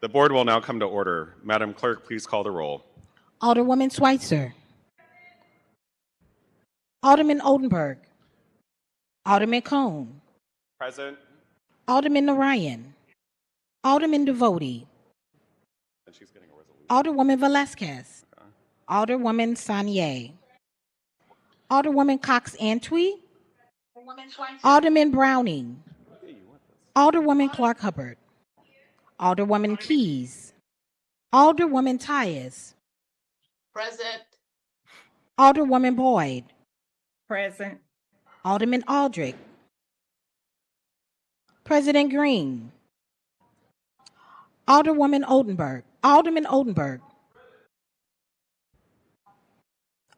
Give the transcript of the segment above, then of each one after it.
The board will now come to order. Madam Clerk, please call the roll. Alderwoman Schweitzer. Alderman Oldenburg. Alderman Cone. Present. Alderman Narayan. Alderman Devote. And she's getting a resolution. Alderwoman Velasquez. Okay. Alderwoman Sanier. Alderwoman Cox Antwi. Alderman Browning. Alderwoman Clark Hubbard. Alderwoman Keys. Alderwoman Tyus. Present. Alderwoman Boyd. Present. Alderman Aldrich. President Green. Alderwoman Oldenburg. Alderman Oldenburg.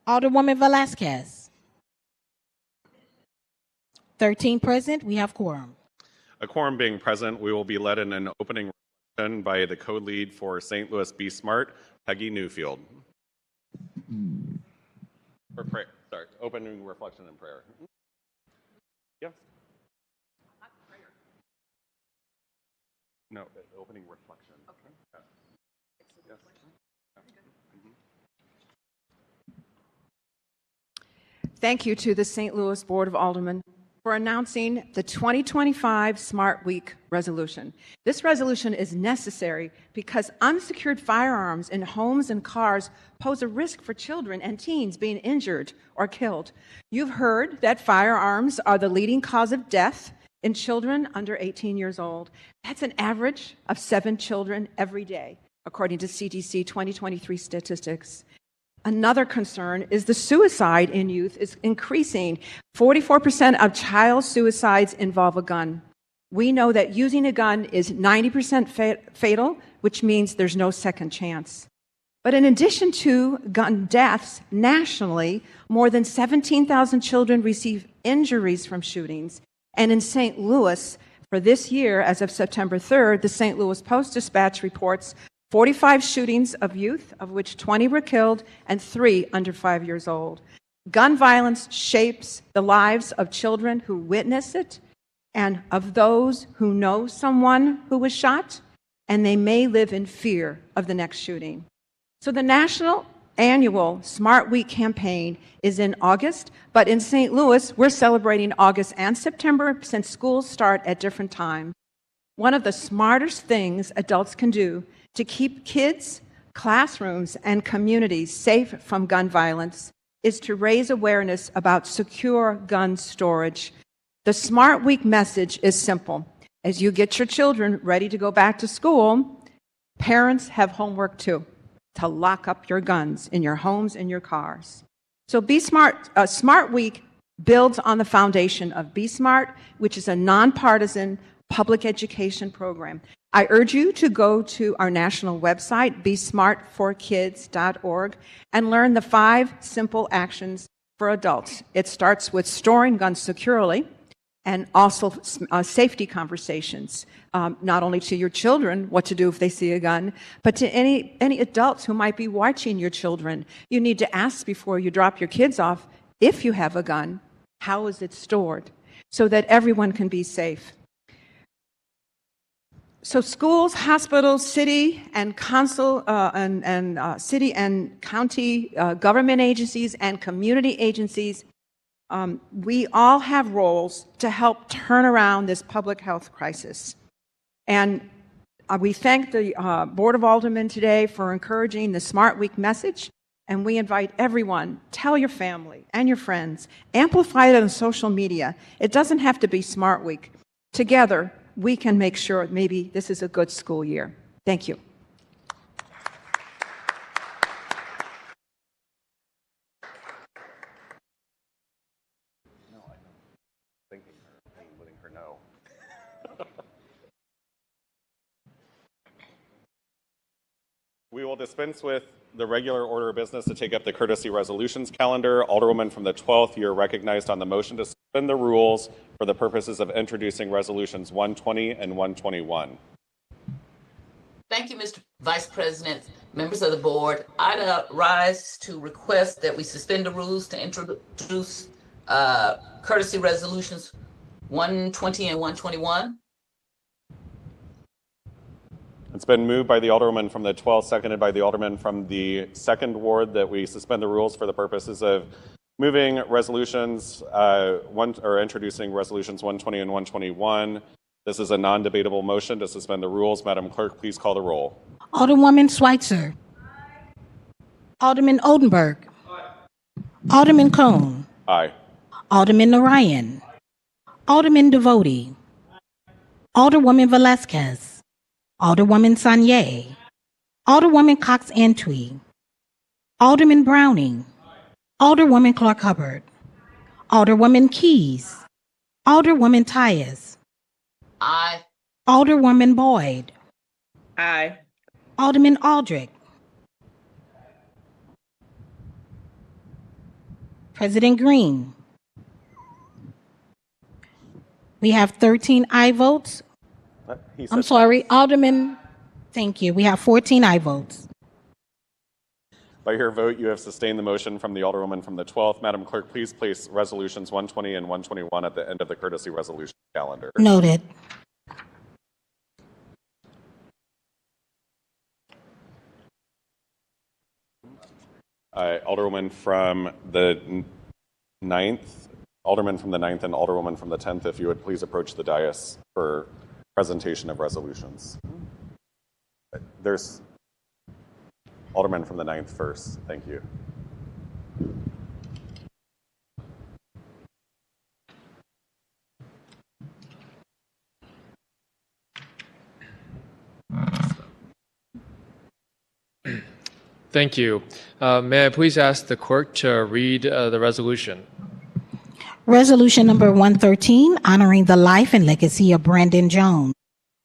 Alderwoman Velasquez. 13 present. We have quorum. A quorum being present, we will be led in an opening reflection by the code lead for St. Louis Be Smart, Peggy Newfield. For prayer. Sorry, opening reflection and prayer. Yes. No, opening reflection. Okay. Yes. Thank you to the St. Louis Board of Aldermen for announcing the 2025 Smart Week resolution. This resolution is necessary because unsecured firearms in homes and cars pose a risk for children and teens being injured or killed. You've heard that firearms are the leading cause of death in children under 18 years old. That's an average of 7 children every day, according to CDC 2023 statistics. Another concern is the suicide in youth is increasing. 44% of child suicides involve a gun. We know that using a gun is 90% fatal, which means there's no second chance. But in addition to gun deaths nationally, more than 17,000 children receive injuries from shootings. And in St. Louis, for this year, as of September 3rd, the St. Louis Post-Dispatch reports 45 shootings of youth, of which 20 were killed and 3 under 5 years old. Gun violence shapes the lives of children who witness it and of those who know someone who was shot, and they may live in fear of the next shooting. So the National Annual Smart Week campaign is in August, but in St. Louis, we're celebrating August and September since schools start at different times. One of the smartest things adults can do to keep kids, classrooms, and communities safe from gun violence is to raise awareness about secure gun storage. The Smart Week message is simple. As you get your children ready to go back to school, parents have homework too, to lock up your guns in your homes and your cars. So Be Smart, Smart Week builds on the foundation of Be Smart, which is a nonpartisan public education program. I urge you to go to our national website, besmartforkids.org, and learn the 5 simple actions for adults. It starts with storing guns securely and also safety conversations, not only to your children, what to do if they see a gun, but to any adults who might be watching your children. You need to ask before you drop your kids off, if you have a gun, how is it stored, so that everyone can be safe. So schools, hospitals, city and council city and county government agencies and community agencies, we all have roles to help turn around this public health crisis. And we thank the Board of Aldermen today for encouraging the Smart Week message, and we invite everyone, tell your family and your friends, amplify it on social media. It doesn't have to be Smart Week. Together, we can make sure maybe this is a good school year. Thank you. No, I know. Thanking her and letting her know. We will dispense with the regular order of business to take up the courtesy resolutions calendar. Alderwoman from the 12th, you're recognized on the motion to suspend the rules for the purposes of introducing resolutions 120 and 121. Thank you, Mr. Vice President, members of the board. I'd rise to request that we suspend the rules to introduce courtesy resolutions 120 and 121. It's been moved by the Alderwoman from the 12th, seconded by the Alderman from the 2nd Ward, that we suspend the rules for the purposes of moving resolutions, introducing resolutions 120 and 121. This is a non-debatable motion to suspend the rules. Madam Clerk, please call the roll. Alderwoman Schweitzer. Alderman Oldenburg. Alderman Cone. Aye. Alderman Narayan. Alderman Devote. Alderwoman Velasquez. Alderwoman Sanye. Alderwoman Cox-Antwi. Alderman Browning. Alderwoman Clark Hubbard. Alderwoman Keys. Alderwoman Tyus. Aye. Alderwoman Boyd. Aye. Alderman Aldrich. President Green. We have 13 aye votes. I'm sorry, Alderman. Thank you. We have 14 aye votes. By your vote, you have sustained the motion from the Alderwoman from the 12th. Madam Clerk, please place resolutions 120 and 121 at the end of the courtesy resolution calendar. Noted. Alderwoman from the 9th, Alderman from the 9th, and Alderwoman from the 10th, if you would please approach the dais for presentation of resolutions. There's Alderman from the 9th first. Thank you. Thank you. May I please ask the clerk to read the resolution? Resolution number 113, honoring the life and legacy of Brandon Jones.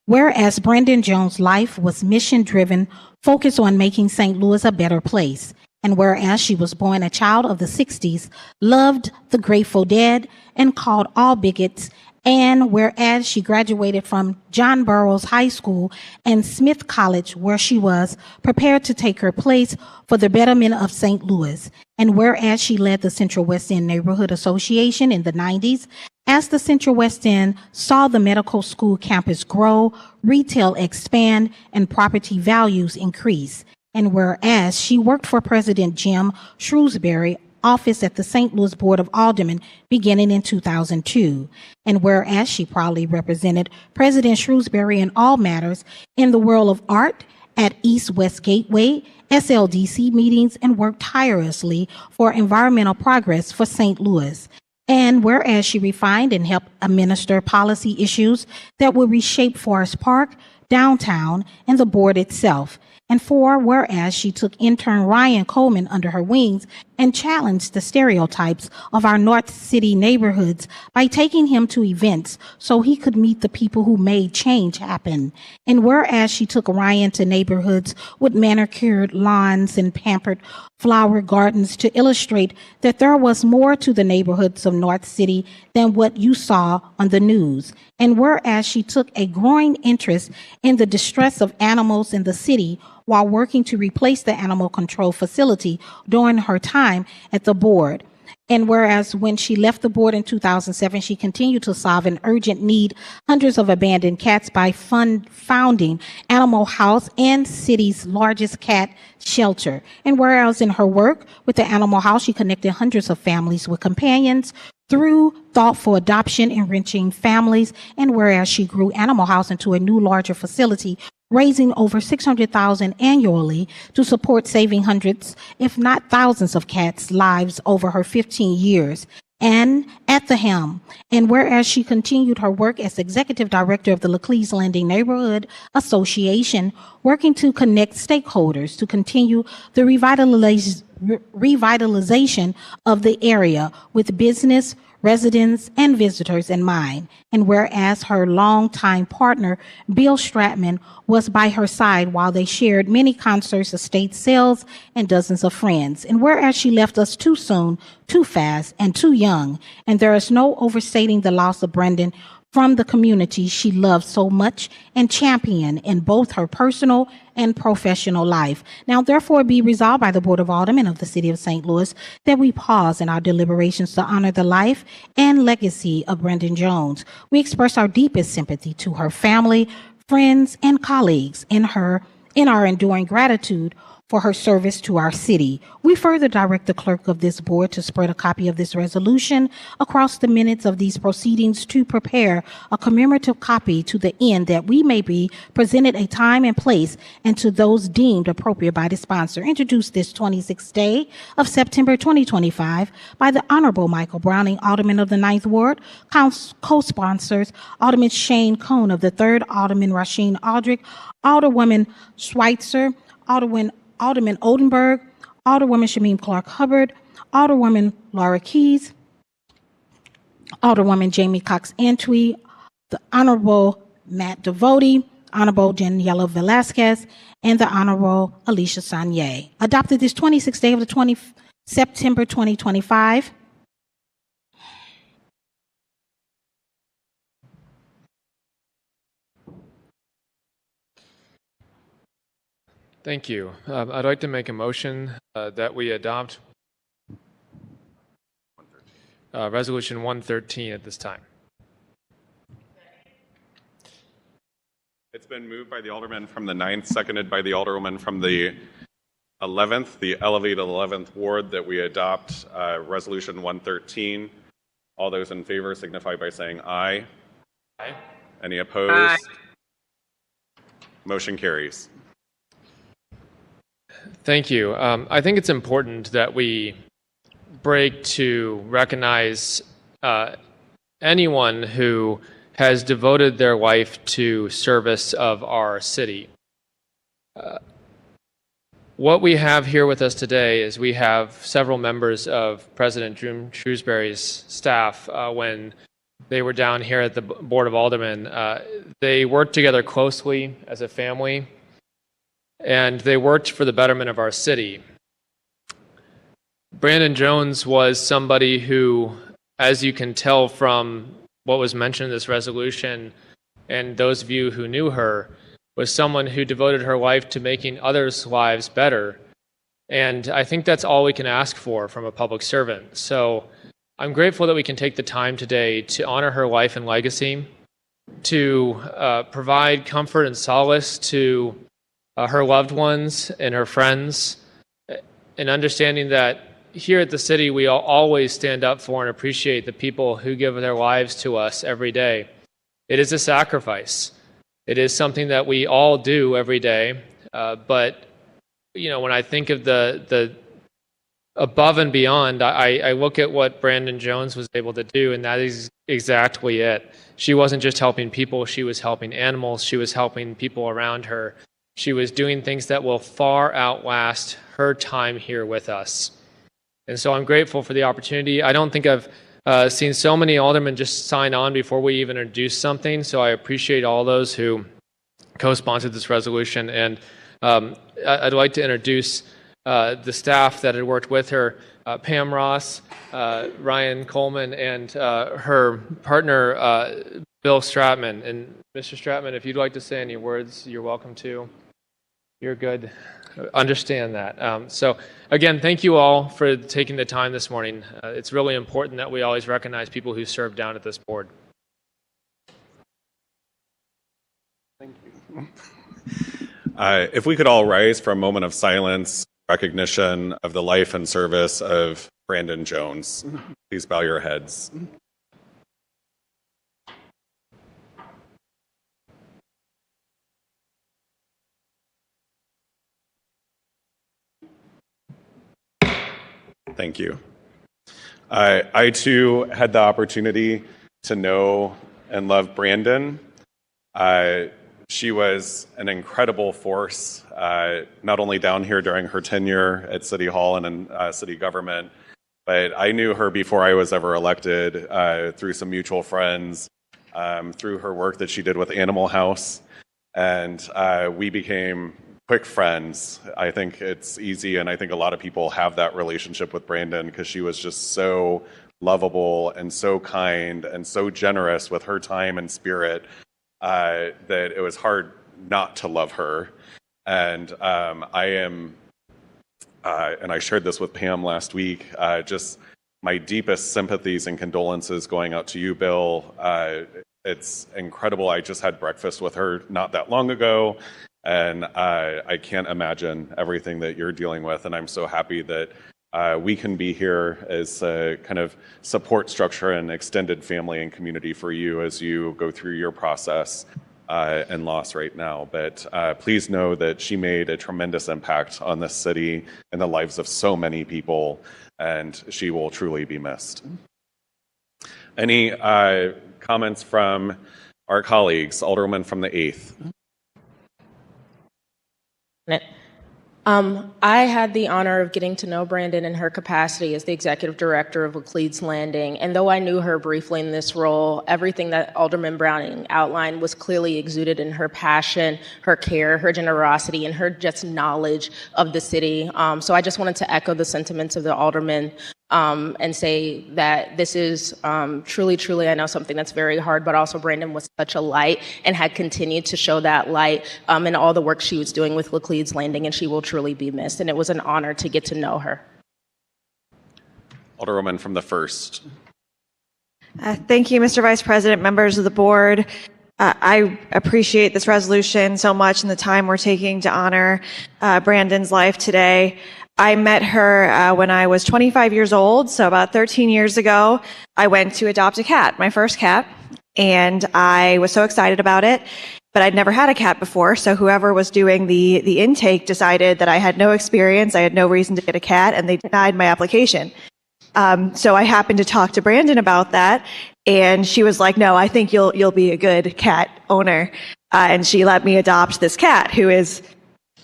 Whereas Brandon Jones' life was mission-driven, focused on making St. Louis a better place, and whereas she was born a child of the 60s, loved the Grateful Dead, and called all bigots, and whereas she graduated from John Burroughs High School and Smith College, where she was prepared to take her place for the betterment of St. Louis, and whereas she led the Central West End Neighborhood Association in the 90s, as the Central West End saw the medical school campus grow, retail expand, and property values increase, and whereas she worked for President Jim Shrewsbury office at the St. Louis Board of Aldermen beginning in 2002. And whereas she proudly represented President Shrewsbury in all matters in the world of art at East-West Gateway, SLDC meetings, and worked tirelessly for environmental progress for St. Louis. And whereas she refined and helped administer policy issues that would reshape Forest Park, downtown, and the board itself. And four, whereas she took intern Ryan Coleman under her wings and challenged the stereotypes of our North City neighborhoods by taking him to events so he could meet the people who made change happen. And whereas she took Ryan to neighborhoods with manicured lawns and pampered flower gardens to illustrate that there was more to the neighborhoods of North City than what you saw on the news. And whereas she took a growing interest in the distress of animals in the city while working to replace the animal control facility during her time at the board. And whereas when she left the board in 2007, she continued to solve an urgent need, hundreds of abandoned cats, by founding Animal House and city's largest cat shelter. And whereas in her work with the Animal House, she connected hundreds of families with companions through thoughtful adoption, enriching families. And whereas she grew Animal House into a new, larger facility, raising over $600,000 annually to support saving hundreds, if not thousands of cats' lives over her 15 years. And at the helm, and whereas she continued her work as executive director of the Laclede Landing Neighborhood Association, working to connect stakeholders to continue the revitalization of the area with business, residents, and visitors in mind. And whereas her longtime partner, Bill Stratman, was by her side while they shared many concerts, estate sales, and dozens of friends. And whereas she left us too soon, too fast, and too young, and there is no overstating the loss of Brendan from the community she loved so much and championed in both her personal and professional life. Now, therefore, be resolved by the Board of Aldermen of the City of St. Louis that we pause in our deliberations to honor the life and legacy of Brandon Jones. We express our deepest sympathy to her family, friends, and colleagues in our enduring gratitude for her service to our city. We further direct the clerk of this board to spread a copy of this resolution across the minutes of these proceedings to prepare a commemorative copy to the end that we may be presented a time and place and to those deemed appropriate by the sponsor. Introduced this 26th day of September 2025 by the Honorable Michael Browning, Alderman of the 9th Ward, co-sponsors Alderman Shane Cohn of the 3rd, Alderman Rasheen Aldrich, Alderwoman Schweitzer, Alderman Oldenburg, Alderwoman Shamim Clark Hubbard, Alderwoman Laura Keys, Alderwoman Jamie Cox Antwi, the Honorable Matt Devote, Honorable Daniela Velasquez, and the Honorable Alicia Sanye. Adopted this 26th day of the September 2025. Thank you. I'd like to make a motion that we adopt Resolution 113 at this time. It's been moved by the Alderman from the 9th, seconded by the Alderwoman from the 11th, the elevated 11th Ward, that we adopt Resolution 113. All those in favor signify by saying aye. Aye. Any opposed? Aye. Motion carries. Thank you. I think it's important that we break to recognize anyone who has devoted their life to service of our city. What we have here with us today is we have several members of President Jim Shrewsbury's staff when they were down here at the Board of Aldermen. They worked together closely as a family, and they worked for the betterment of our city. Brandon Jones was somebody who, as you can tell from what was mentioned in this resolution, and those of you who knew her, was someone who devoted her life to making others' lives better. And I think that's all we can ask for from a public servant. So I'm grateful that we can take the time today to honor her life and legacy, to provide comfort and solace to her loved ones and her friends, and understanding that here at the city we always stand up for and appreciate the people who give their lives to us every day. It is a sacrifice. It is something that we all do every day, but you know, when I think of the above and beyond, I look at what Brandon Jones was able to do, and that is exactly it. She wasn't just helping people, she was helping animals, she was helping people around her. She was doing things that will far outlast her time here with us. And so I'm grateful for the opportunity. I don't think I've seen so many aldermen just sign on before we even introduce something, so I appreciate all those who co-sponsored this resolution. And I'd like to introduce the staff that had worked with her, Pam Ross, Ryan Coleman, and her partner, Bill Stratman. And Mr. Stratman, if you'd like to say any words, you're welcome to. You're good. Understand that. So again, thank you all for taking the time this morning. It's really important that we always recognize people who serve down at this board. Thank you. If we could all rise for a moment of silence, recognition of the life and service of Brandon Jones. Please bow your heads. Thank you. I too had the opportunity to know and love Brandon. She was an incredible force, not only down here during her tenure at City Hall and in city government, but I knew her before I was ever elected through some mutual friends, through her work that she did with Animal House, and we became quick friends. I think it's easy, and I think a lot of people have that relationship with Brandon because she was just so lovable and so kind and so generous with her time and spirit that it was hard not to love her. And I am, and I shared this with Pam last week, just my deepest sympathies and condolences going out to you, Bill, it's incredible. I just had breakfast with her not that long ago, and I can't imagine everything that you're dealing with. And I'm so happy that we can be here as a kind of support structure and extended family and community for you as you go through your process and loss right now. But please know that she made a tremendous impact on this city and the lives of so many people, and she will truly be missed. Any comments from our colleagues? Alderwoman from the 8th. I had the honor of getting to know Brandon in her capacity as the executive director of Laclede's Landing. And though I knew her briefly in this role, everything that Alderman Browning outlined was clearly exuded in her passion, her care, her generosity, and her just knowledge of the city. So I just wanted to echo the sentiments of the aldermen and say that this is truly, truly, I know something that's very hard, but also Brandon was such a light and had continued to show that light in all the work she was doing with Laclede's Landing, and she will truly be missed. And it was an honor to get to know her. Alderwoman from the 1st. Thank you, Mr. Vice President, members of the board. I appreciate this resolution so much and the time we're taking to honor Brandon's life today. I met her when I was 25 years old, so about 13 years ago. I went to adopt a cat, my first cat, and I was so excited about it, but I'd never had a cat before, so whoever was doing the intake decided that I had no experience, I had no reason to get a cat, and they denied my application. So I happened to talk to Brandon about that, and she was like, "No, I think you'll be a good cat owner," and she let me adopt this cat, who is,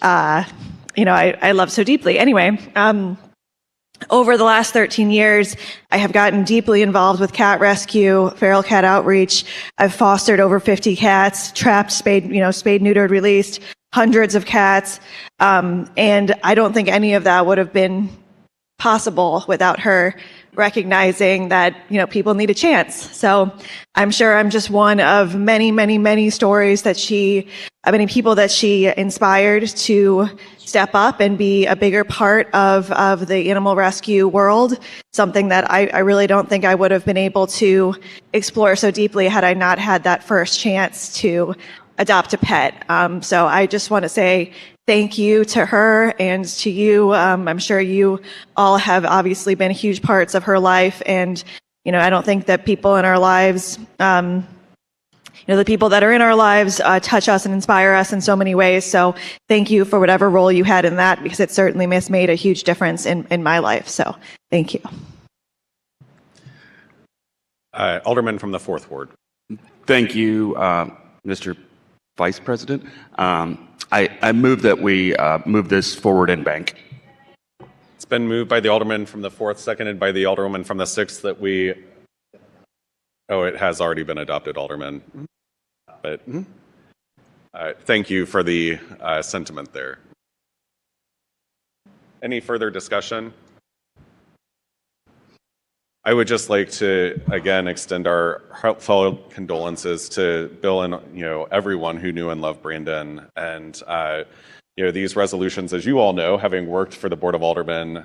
I love so deeply. Anyway, over the last 13 years, I have gotten deeply involved with cat rescue, feral cat outreach. I've fostered over 50 cats, trapped, spayed, neutered, released hundreds of cats, and I don't think any of that would have been possible without her recognizing that, people need a chance. So I'm sure I'm just one of many, many, many stories that many people that she inspired to step up and be a bigger part of the animal rescue world, something that I really don't think I would have been able to explore so deeply had I not had that first chance to adopt a pet. So I just want to say thank you to her and to you. I'm sure you all have obviously been huge parts of her life. And, I don't think that people in our lives, the people that are in our lives touch us and inspire us in so many ways. So thank you for whatever role you had in that, because it certainly has made a huge difference in my life. So thank you. Alderman from the 4th Ward. Thank you, Mr. Vice President. I move that we move this forward in bank. It's been moved by the Alderman from the 4th, seconded by the Alderwoman from the 6th that we... Oh, it has already been adopted, Alderman. But thank you for the sentiment there. Any further discussion? I would just like to, again, extend our heartfelt condolences to Bill and everyone who knew and loved Brandon. And these resolutions, as you all know, having worked for the Board of Aldermen,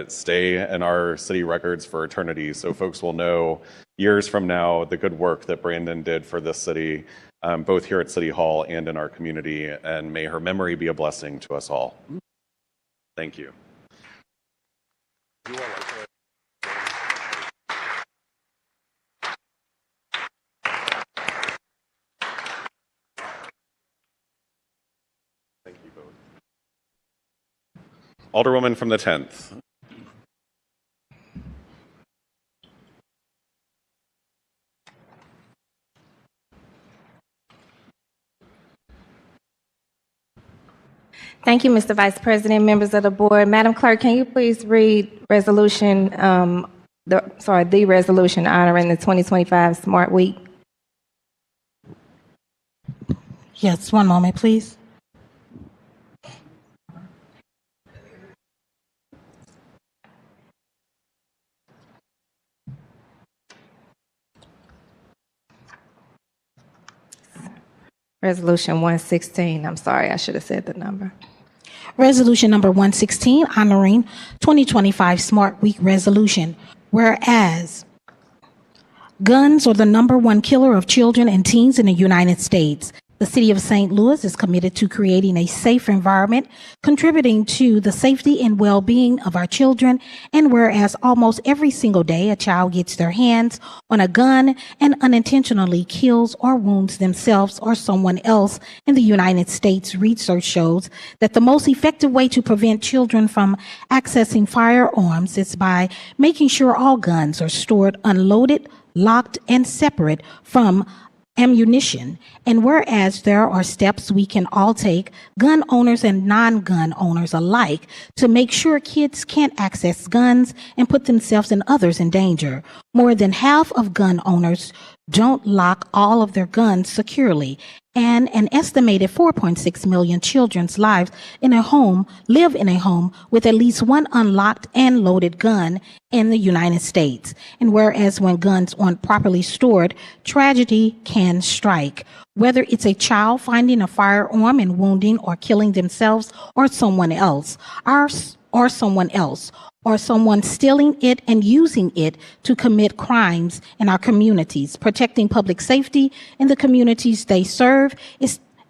stay in our city records for eternity. So folks will know years from now the good work that Brandon did for this city, both here at City Hall and in our community. And may her memory be a blessing to us all. Thank you. Thank you both. Alderwoman from the 10th. Thank you, Mr. Vice President, members of the board. Madam Clerk, can you please read the resolution honoring the 2025 Smart Week? Yes, one moment, please. Resolution 116. I'm sorry, I should have said the number. Resolution number 116, honoring 2025 Smart Week resolution. Whereas Guns are the number one killer of children and teens in the United States. The City of St. Louis is committed to creating a safe environment, contributing to the safety and well-being of our children, and whereas almost every single day a child gets their hands on a gun and unintentionally kills or wounds themselves or someone else in the United States, research shows that the most effective way to prevent children from accessing firearms is by making sure all guns are stored unloaded, locked, and separate from ammunition. And whereas there are steps we can all take, gun owners and non-gun owners alike, to make sure kids can't access guns and put themselves and others in danger. More than half of gun owners don't lock all of their guns securely, and an estimated 4.6 million children's lives in a home live in a home with at least one unlocked and loaded gun in the United States. And whereas when guns aren't properly stored, tragedy can strike. Whether it's a child finding a firearm and wounding or killing themselves or someone else, or someone stealing it and using it to commit crimes in our communities. Protecting public safety in the communities they serve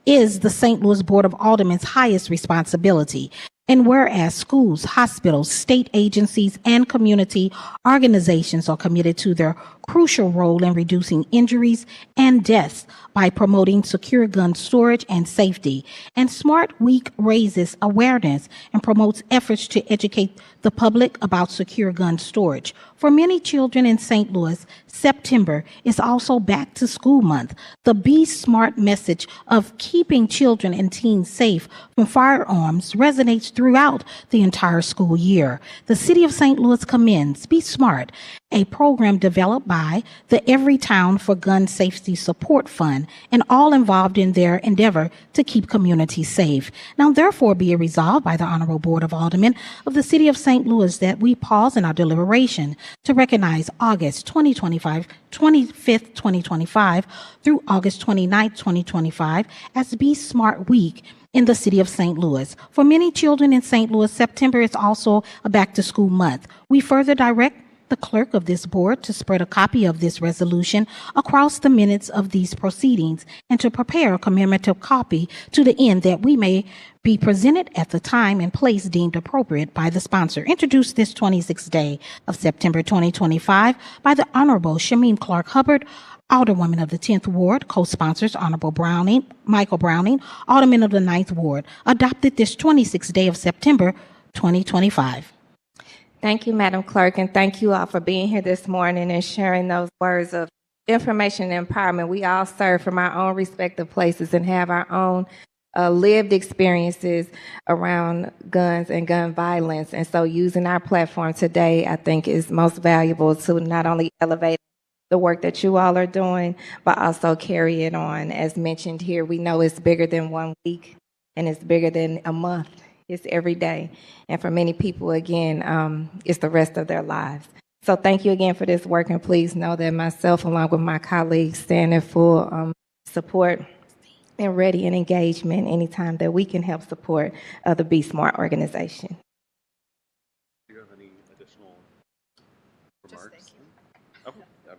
is the St. Louis Board of Aldermen's highest responsibility. And whereas schools, hospitals, state agencies, and community organizations are committed to their crucial role in reducing injuries and deaths by promoting secure gun storage and safety. And Smart Week raises awareness and promotes efforts to educate the public about secure gun storage. For many children in St. Louis, September is also back to school month. The Be Smart message of keeping children and teens safe from firearms resonates throughout the entire school year. The City of St. Louis commends Be Smart, a program developed by the Everytown for Gun Safety Support Fund, and all involved in their endeavor to keep communities safe. Now, therefore, be it resolved by the Honorable Board of Aldermen of the City of St. Louis that we pause in our deliberation to recognize August 25th, 2025 through August 29th, 2025 as Be Smart Week in the City of St. Louis. For many children in St. Louis, September is also a back-to-school month. We further direct the clerk of this board to spread a copy of this resolution across the minutes of these proceedings and to prepare a commemorative copy to the end that we may be presented at the time and place deemed appropriate by the sponsor. Introduced this 26th day of September 2025 by the Honorable Shameen Clark Hubbard, Alderwoman of the 10th Ward, co-sponsors Honorable Michael Browning, Alderman of the 9th Ward, adopted this 26th day of September 2025. Thank you, Madam Clerk, and thank you all for being here this morning and sharing those words of information and empowerment. We all serve from our own respective places and have our own lived experiences around guns and gun violence. And so using our platform today, I think, is most valuable to not only elevate the work that you all are doing, but also carry it on. As mentioned here, we know it's bigger than 1 week and it's bigger than a month. It's every day. And for many people, again, it's the rest of their lives. So thank you again for this work, and please know that myself, along with my colleagues, stand in full support and ready and engagement anytime that we can help support the Be Smart organization. Do you have any additional remarks? Just thank you. Okay. Yeah.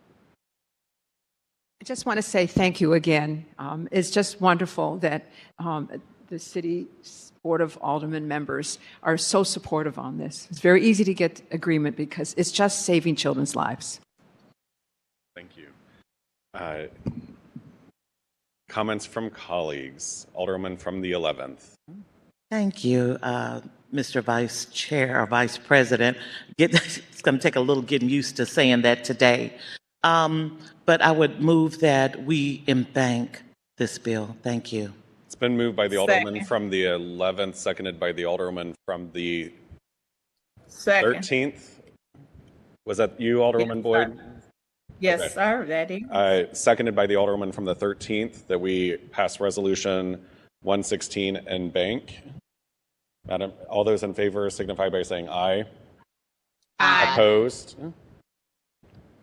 I just want to say thank you again. It's just wonderful that the City Board of Aldermen members are so supportive on this. It's very easy to get agreement because it's just saving children's lives. Thank you. Comments from colleagues. Alderman from the 11th. Thank you, Mr. Vice Chair or Vice President. It's going to take a little getting used to saying that today. But I would move that we embank this bill. Thank you. It's been moved by the Alderman from the 11th, seconded by the Alderman from the 13th. Was that you, Alderwoman Boyd? Yes, Okay. sir, that is. Seconded by the Alderman from the 13th, that we pass Resolution 116 and bank. Madam, all those in favor signify by saying aye. Aye. Opposed?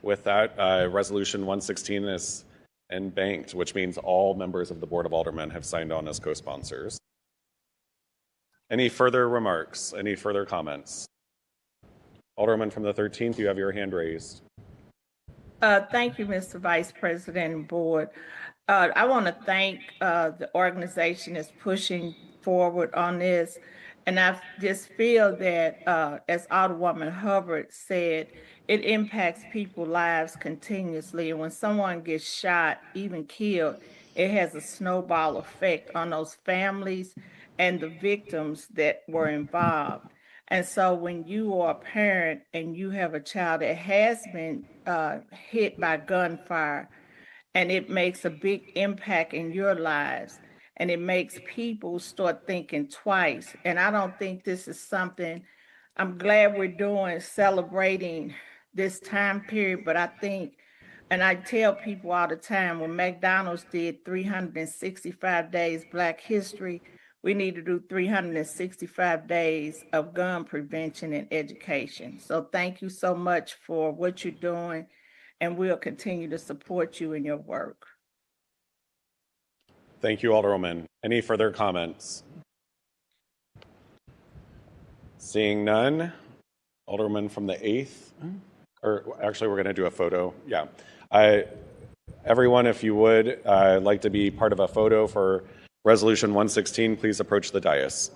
With that, Resolution 116 is and banked, which means all members of the Board of Aldermen have signed on as co-sponsors. Any further remarks? Any further comments? Alderman from the 13th, you have your hand raised. Thank you, Mr. Vice President and Board. I want to thank the organization that's pushing forward on this. And I just feel that, as Alderwoman Hubbard said, it impacts people's lives continuously. And when someone gets shot, even killed, it has a snowball effect on those families and the victims that were involved. And so when you are a parent and you have a child that has been hit by gunfire, and it makes a big impact in your lives, and it makes people start thinking twice. And I don't think this is something I'm glad we're doing, celebrating this time period, but I think, and I tell people all the time, when McDonald's did 365 days Black History, we need to do 365 days of gun prevention and education. So thank you so much for what you're doing, and we'll continue to support you in your work. Thank you, Alderwoman. Any further comments? Seeing none, Alderman from the 8th, or actually we're going to do a photo. Yeah. Everyone, if you would like to be part of a photo for Resolution 116, please approach the dais.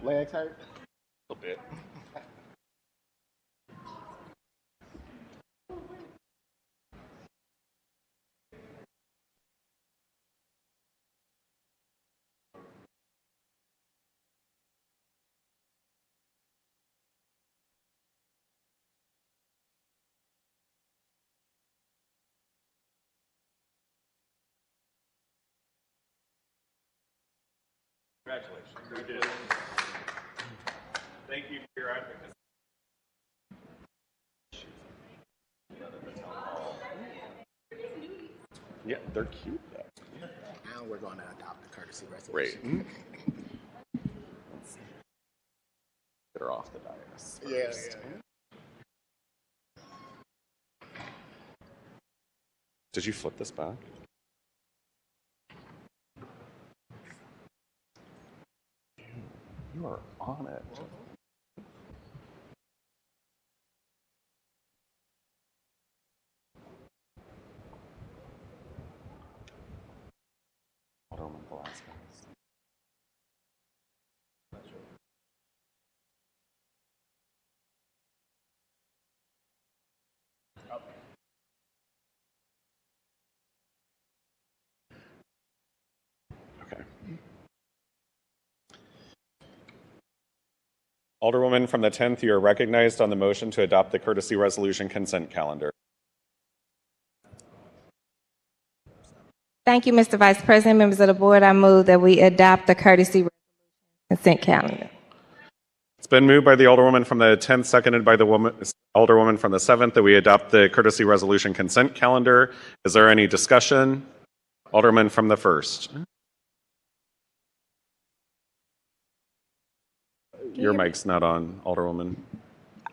Legs hurt? A little bit. Congratulations. You did. Thank you for your advocacy. Yeah, they're cute though. Now we're going to adopt the courtesy resolution. Great. Get her off the dais first. Yeah. Did you flip this back? You are on it. Alderman Velasquez. Okay. Alderwoman from the 10th, you are recognized on the motion to adopt the courtesy resolution consent calendar. Thank you, Mr. Vice President, members of the board. I move that we adopt the courtesy resolution consent calendar. It's been moved by the Alderwoman from the 10th, seconded by the Alderwoman from the 7th, that we adopt the courtesy resolution consent calendar. Is there any discussion? Alderman from the 1st. Your mic's not on, Alderwoman.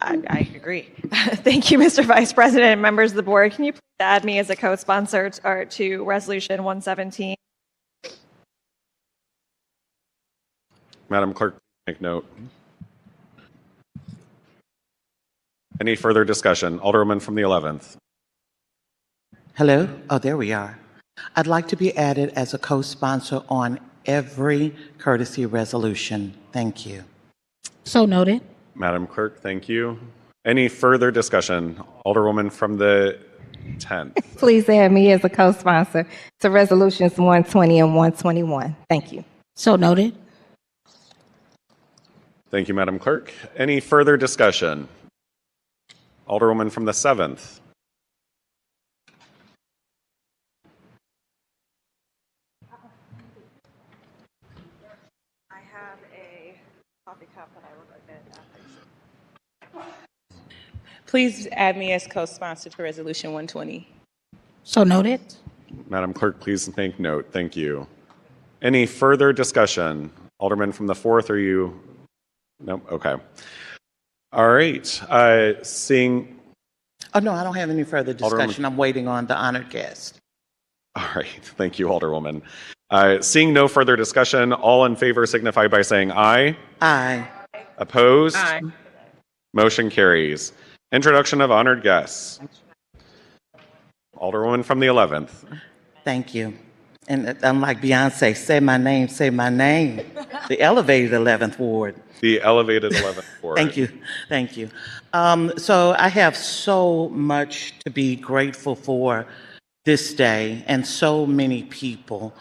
I agree. Thank you, Mr. Vice President and members of the board. Can you please add me as a co-sponsor to Resolution 117? Madam Clerk, make note. Any further discussion? Alderwoman from the 11th. Hello? Oh, there we are. I'd like to be added as a co-sponsor on every courtesy resolution. Thank you. So noted. Madam Clerk, thank you. Any further discussion? Alderwoman from the 10th. Please add me as a co-sponsor to resolutions 120 and 121. Thank you. So noted. Thank you, Madam Clerk. Any further discussion? Alderwoman from the 7th. I have a coffee cup that I will get. Please add me as co-sponsor to Resolution 120. So noted. Madam Clerk, please make note. Thank you. Any further discussion? Alderman from the 4th, are you? No? Okay. All right. Seeing. Oh, no, I don't have any further discussion. I'm waiting on the honored guest. All right. Thank you, Alderwoman. Seeing no further discussion, all in favor signify by saying aye. Aye. Opposed? Aye. Motion carries. Introduction of honored guests. Alderwoman from the 11th. Thank you. And unlike Beyonce, say my name, say my name. The elevated 11th ward. The elevated 11th ward. Thank you. Thank you. So I have so much to be grateful for this day and so many people.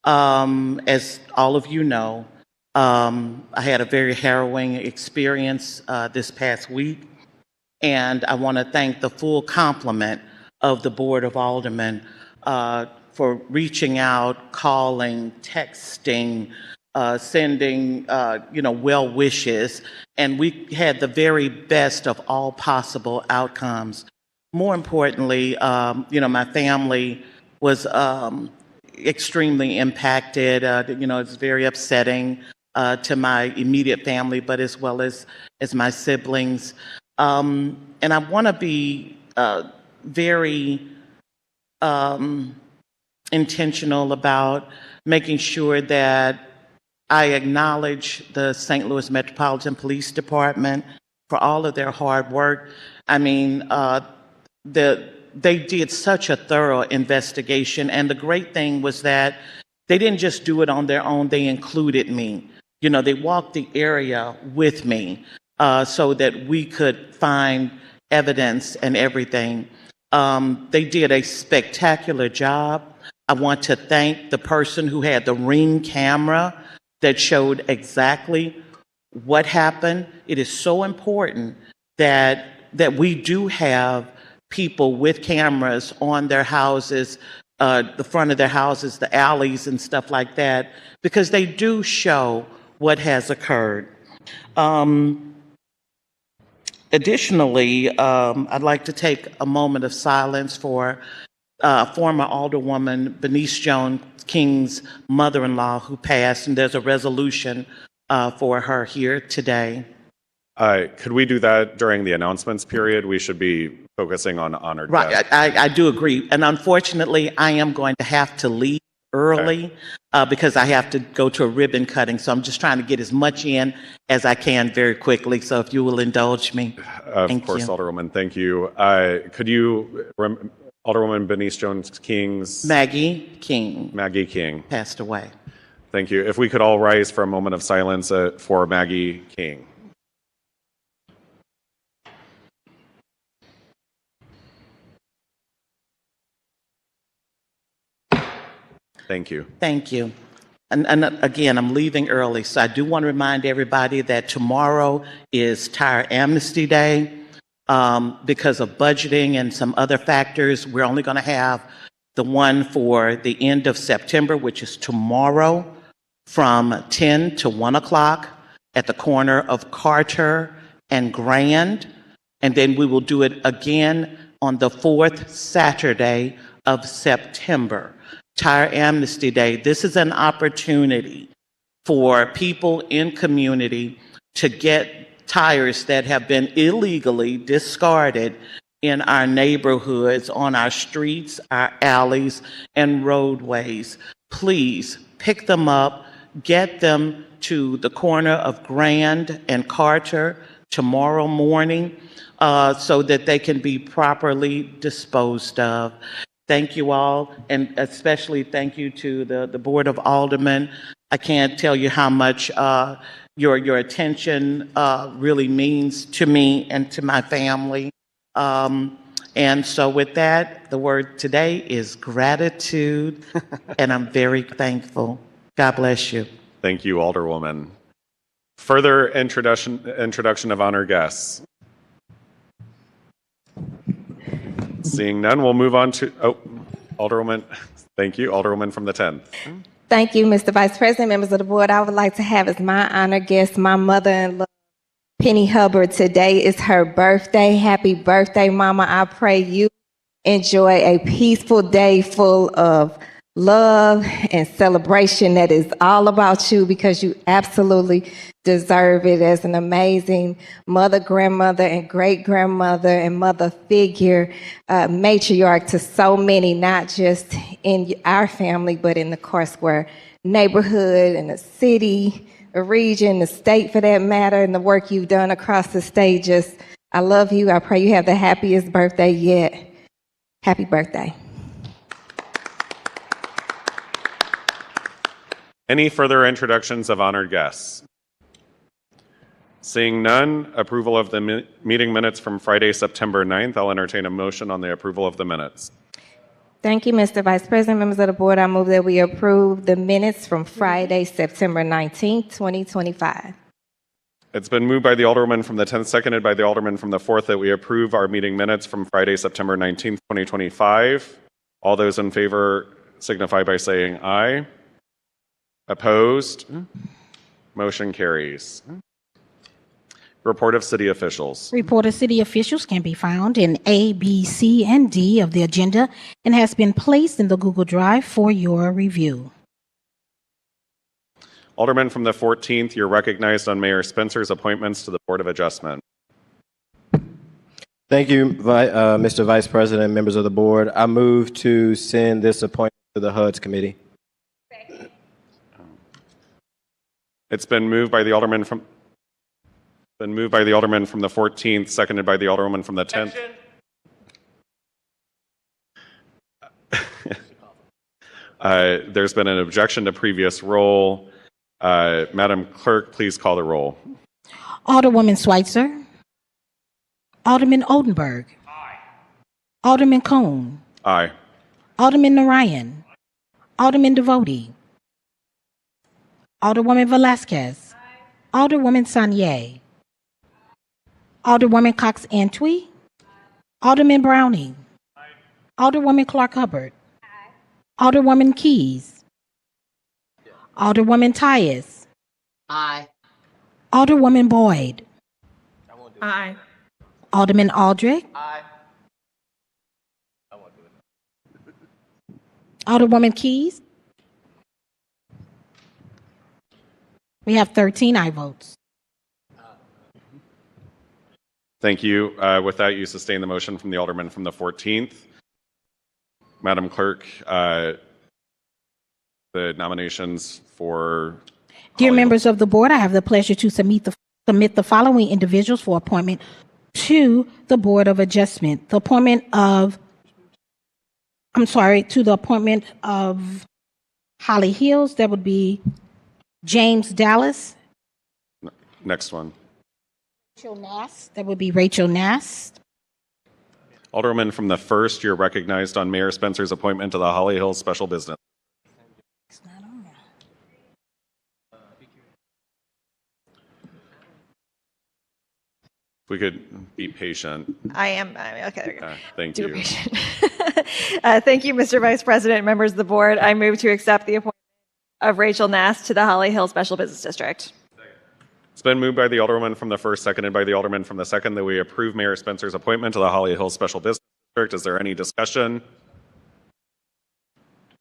As all of you know, I had a very harrowing experience this past week, and I want to thank the full complement of the Board of Aldermen for reaching out, calling, texting, sending, well wishes, and we had the very best of all possible outcomes. More importantly, my family was extremely impacted. It's very upsetting to my immediate family, but as well as my siblings. And I want to be very intentional about making sure that I acknowledge the St. Louis Metropolitan Police Department for all of their hard work. I mean, they did such a thorough investigation, and the great thing was that they didn't just do it on their own, they included me. They walked the area with me so that we could find evidence and everything. They did a spectacular job. I want to thank the person who had the Ring camera that showed exactly what happened. It is so important that we do have people with cameras on their houses, the front of their houses, the alleys and stuff like that, because they do show what has occurred. Additionally, I'd like to take a moment of silence for former Alderwoman Bernice Jones-King's mother-in-law who passed, and there's a resolution for her here today. Could we do that during the announcements period? We should be focusing on honored guests. Right, I do agree. And unfortunately, I am going to have to leave early because I have to go to a ribbon cutting. So I'm just trying to get as much in as I can very quickly. So if you will indulge me. Of course, Alderwoman. Thank you. Could you, Alderwoman Bernice Jones-King's... Maggie King. Passed away. Thank you. If we could all rise for a moment of silence for Maggie King. Thank you. Thank you. And again, I'm leaving early, so I do want to remind everybody that tomorrow is Tire Amnesty Day. Because of budgeting and some other factors, we're only going to have the one for the end of September, which is tomorrow from 10 to 1 o'clock at the corner of Carter and Grand. And then we will do it again on the 4th Saturday of September. Tire Amnesty Day. This is an opportunity for people in community to get tires that have been illegally discarded in our neighborhoods, on our streets, our alleys, and roadways. Please pick them up, get them to the corner of Grand and Carter tomorrow morning so that they can be properly disposed of. Thank you all, and especially thank you to the Board of Aldermen. I can't tell you how much your attention really means to me and to my family. And so with that, the word today is gratitude, and I'm very thankful. God bless you. Thank you, Alderwoman. Further introduction of honored guests. Seeing none, we'll move on to, Alderwoman. Thank you, Alderwoman from the 10th. Thank you, Mr. Vice President, members of the board. I would like to have as my honored guest my mother-in-law, Penny Hubbard. Today is her birthday. Happy birthday, Mama. I pray you enjoy a peaceful day full of love and celebration that is all about you because you absolutely deserve it as an amazing mother, grandmother, and great grandmother and mother figure, matriarch to so many, not just in our family, but in the Courseware neighborhood and the city, the region, the state for that matter, and the work you've done across the state. Just, I love you. I pray you have the happiest birthday yet. Happy birthday. Any further introductions of honored guests? Seeing none, approval of the meeting minutes from Friday, September 9th. I'll entertain a motion on the approval of the minutes. Thank you, Mr. Vice President. Members of the board, I move that we approve the minutes from Friday, September 19th, 2025. It's been moved by the Alderman from the 10th, seconded by the Alderman from the 4th, that we approve our meeting minutes from Friday, September 19th, 2025. All those in favor signify by saying aye. Opposed? Motion carries. Report of city officials. Report of city officials can be found in A, B, C, and D of the agenda and has been placed in the Google Drive for your review. Alderman from the 14th, you're recognized on Mayor Spencer's appointments to the Board of Adjustment. Thank you, Mr. Vice President, members of the board. I move to send this appointment to the HUD's committee. It's been moved by the Alderman from the 14th, seconded by the Alderwoman from the 10th. There's been an objection to previous roll. Madam Clerk, please call the roll. Alderwoman Schweitzer. Alderman Oldenburg. Aye. Alderman Cone. Aye. Alderman Narayan. Alderman Devoti. Alderwoman Velasquez. Aye. Alderwoman Sanier. Alderwoman Cox-Antwi. Alderman Browning. Aye. Alderwoman Clark-Hubbard. Aye. Alderwoman Keys. Alderwoman Tyus. Aye. Alderwoman Boyd. Aye. Alderman Aldrich. Aye. Alderwoman Keys. We have 13 aye votes. Thank you. With that, you sustain the motion from the Alderman from the 14th. Madam Clerk, the nominations for... Dear members of the board, I have the pleasure to submit the following individuals for appointment to the Board of Adjustment. To the appointment of Holly Hills, that would be James Dallas. Next one. Rachel Nast, that would be Rachel Nast. Alderman from the 1st, you're recognized on Mayor Spencer's appointment to the Holly Hills Special Business. It's not on there. If we could be patient. I am. Okay, there we go. Thank you. Thank you, Mr. Vice President, members of the board. I move to accept the appointment of Rachel Nast to the Holly Hill Special Business District. It's been moved by the Alderman from the 1st, seconded by the Alderman from the 2nd, that we approve Mayor Spencer's appointment to the Holly Hills Special Business District. Is there any discussion?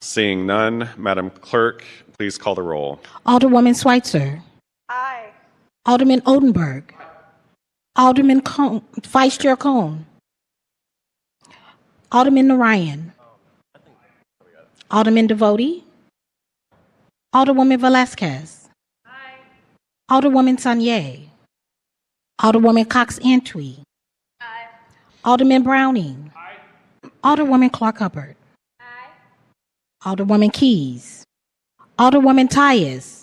Seeing none, Madam Clerk, please call the roll. Alderwoman Schweitzer. Aye. Alderman Oldenburg. Alderman Cone, Vice Chair Cone. Alderman Narayan. Alderman Devoti. Alderwoman Velasquez. Aye. Alderwoman Sanier. Alderwoman Cox-Antwi. Aye. Alderman Browning. Aye. Alderwoman Clark-Hubbard. Aye. Alderwoman Keys. Alderwoman Tyus.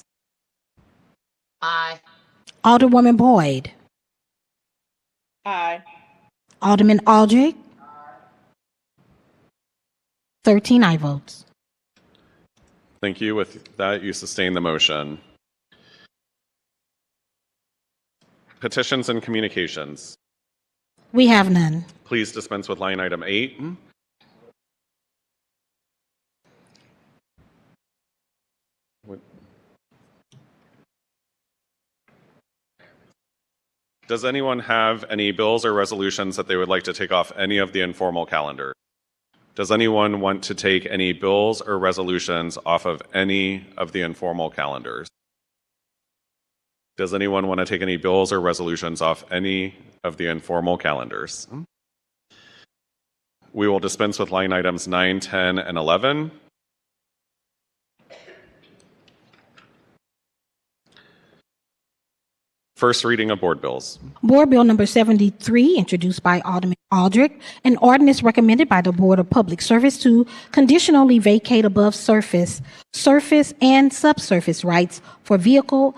Aye. Alderwoman Boyd. Aye. Alderman Aldrich. 13 aye votes. Thank you. With that, you sustain the motion. Petitions and communications. We have none. Please dispense with line item 8. Does anyone have any bills or resolutions that they would like to take off any of the informal calendar? Does anyone want to take any bills or resolutions off of any of the informal calendars? Does anyone want to take any bills or resolutions off any of the informal calendars? We will dispense with line items 9, 10, and 11. First reading of board bills. Board Bill number 73, introduced by Alderman Aldrich, an ordinance recommended by the Board of Public Service to conditionally vacate above surface, and subsurface rights for vehicle,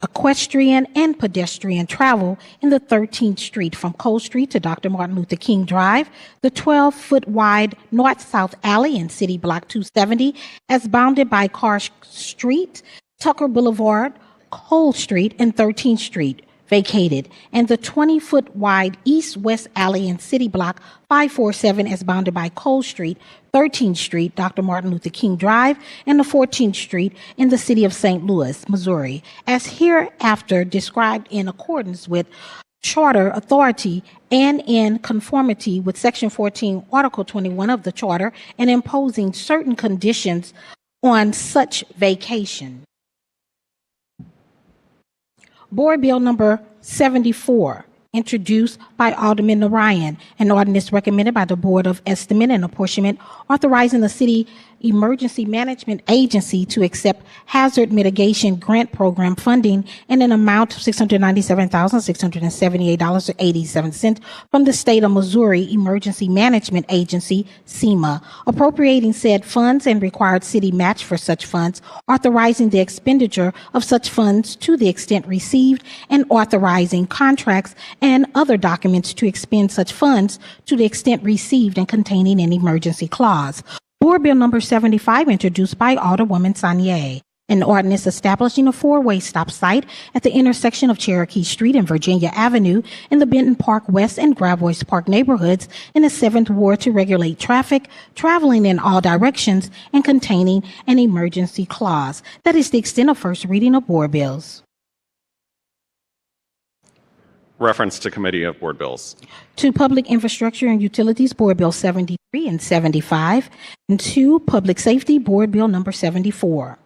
equestrian, and pedestrian travel in the 13th Street from Cole Street to Dr. Martin Luther King Drive, the 12-foot wide north-south alley in City Block 270 as bounded by Carr Street, Tucker Boulevard, Cole Street, and 13th Street, vacated, and the 20-foot wide east-west alley in City Block 547 as bounded by Cole Street, 13th Street, Dr. Martin Luther King Drive, and the 14th Street in the city of St. Louis, Missouri, as hereafter described in accordance with Charter authority and in conformity with Section 14, Article 21 of the Charter, and imposing certain conditions on such vacation. Board Bill number 74, introduced by Alderman Narayan, an ordinance recommended by the Board of Estimate and Apportionment, authorizing the City Emergency Management Agency to accept hazard mitigation grant program funding in an amount of $697,678.87 from the State of Missouri Emergency Management Agency, SEMA, appropriating said funds and required city match for such funds, authorizing the expenditure of such funds to the extent received, and authorizing contracts and other documents to expend such funds to the extent received and containing an emergency clause. Board Bill number 75, introduced by Alderwoman Sanier, an ordinance establishing a four-way stop site at the intersection of Cherokee Street and Virginia Avenue in the Benton Park West and Gravois Park neighborhoods in the 7th Ward to regulate traffic, traveling in all directions, and containing an emergency clause. That is the extent of first reading of board bills. Reference to committee of board bills. To Public Infrastructure and Utilities, Board Bill 73 and 75, and to Public Safety, Board Bill number 74.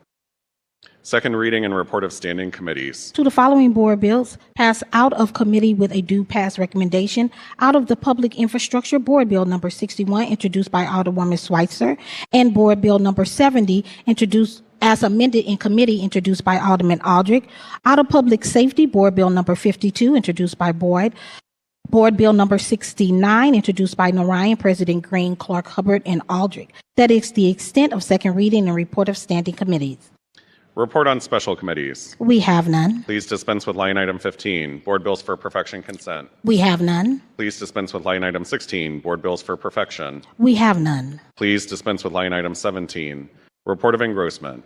Second reading and report of standing committees. To the following board bills, pass out of committee with a due pass recommendation. Out of the Public Infrastructure, Board Bill number 61, introduced by Alderwoman Schweitzer, and Board Bill number 70, introduced as amended in committee, introduced by Alderman Aldrich. Out of Public Safety, Board Bill number 52, introduced by Boyd. Board Bill number 69, introduced by Narayan, President Green, Clark, Hubbard, and Aldrich. That is the extent of second reading and report of standing committees. Report on special committees. We have none. Please dispense with line item 15, board bills for perfection consent. We have none. Please dispense with line item 16, board bills for perfection. We have none. Please dispense with line item 17, report of engrossment.